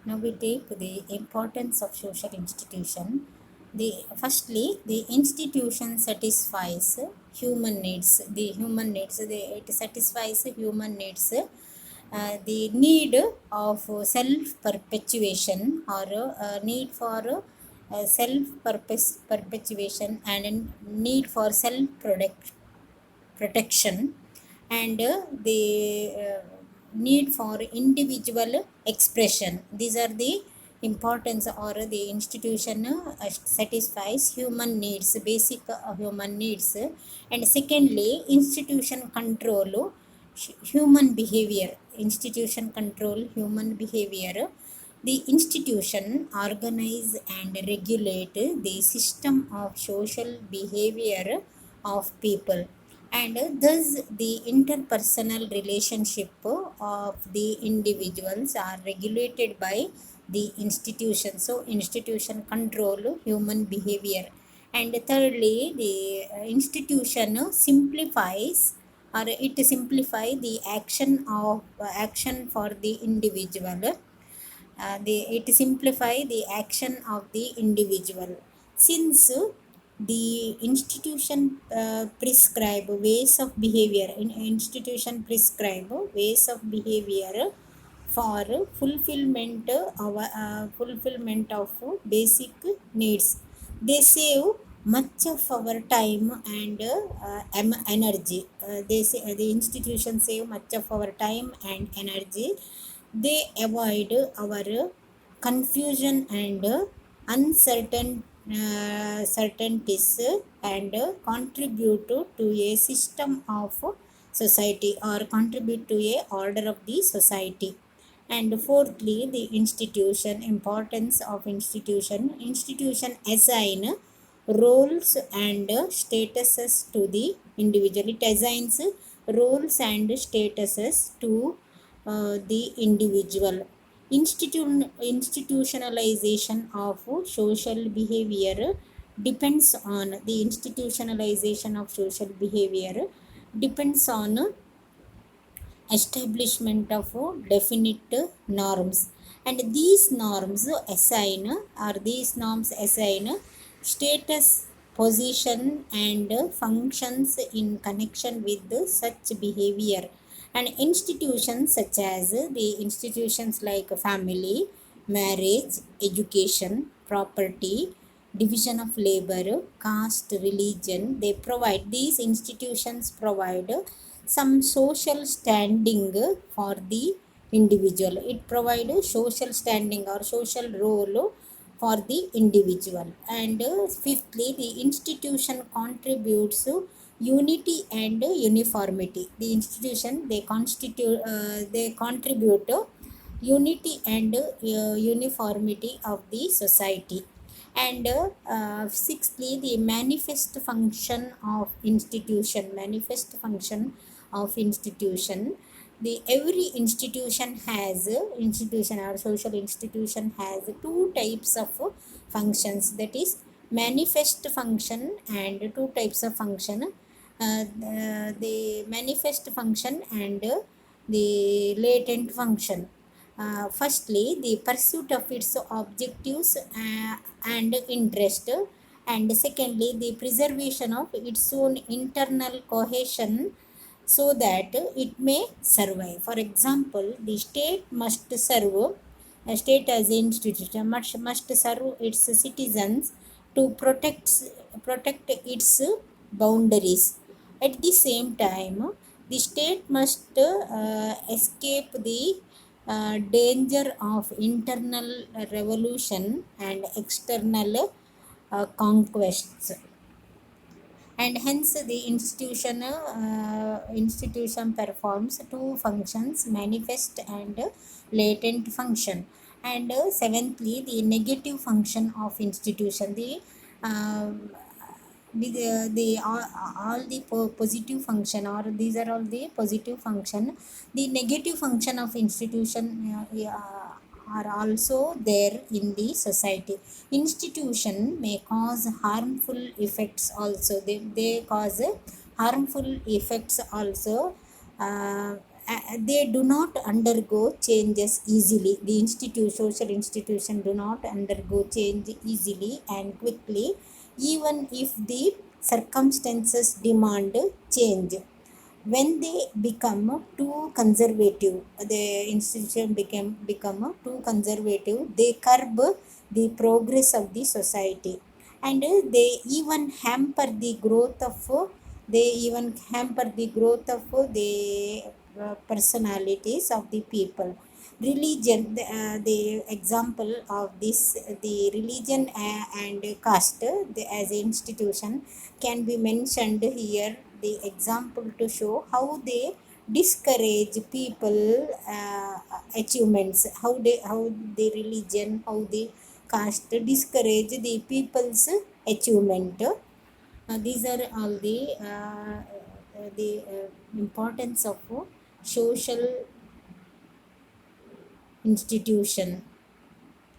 Now we take the importance of social institution. Firstly, the institution satisfies human needs. The human needs. It satisfies human needs. The need of self perpetuation or need for self perpetuation and need for self protection and the need for individual expression. These are the importance or the institution satisfies human needs, basic human needs. And secondly, institution control human behavior. Institution control human behavior. The institution organize and regulate the system of social behavior of people, and thus the interpersonal relationship of the individuals are regulated by the institution. So institution control human behavior. And thirdly, the institution simplifies or it simplify the action for the individual. It simplify the action of the individual, since the institution prescribe ways of behavior. Institution prescribe ways of behavior for fulfillment of basic needs. They save much of our time and energy. They say the institution save much of our time and energy. They avoid our confusion and uncertain certainties and contribute to a system of society or contribute to a order of the society. And fourthly, the institution importance of institution assign roles and statuses to the individual. It assigns roles and statuses to the individual. Institutionalization of social behavior depends on the institutionalization of social behavior depends on establishment of definite norms. And these norms assign status, position and functions in connection with such behavior. And institutions such as the institutions like family, marriage, education, property, division of labor, caste, religion, these institutions provide some social standing for the individual. It provides social standing or social role for the individual. And fifthly, the institution contributes unity and uniformity. The institution they contribute unity and uniformity of the society. And sixthly, the manifest function of institution. The every institution or social institution has two types of functions, that is manifest function and two types of function. The manifest function and the latent function. Firstly, the pursuit of its objectives and interest, and secondly, the preservation of its own internal cohesion so that it may survive. For example, the state as an institution must serve its citizens to protect its boundaries. At the same time, the state must escape the danger of internal revolution and external conquests. And hence the institution performs two functions, manifest and latent function. And seventhly, the negative function of institution. Uh, all the positive function, or these are all the positive function. The negative function of institution are also there in the society. Institution may cause harmful effects also. They cause harmful effects also. they do not undergo changes easily. The social institution do not undergo change easily and quickly, even if the circumstances demand change. When they become too conservative, the institution become too conservative, they curb the progress of the society, and they even hamper the growth of they even hamper the growth of the personalities of the people. Religion, the example of this, the religion and caste, as an institution can be mentioned here, the example to show how they discourage people achievements, how the religion, how the caste discourage the people's achievement. These are all the importance of social institution.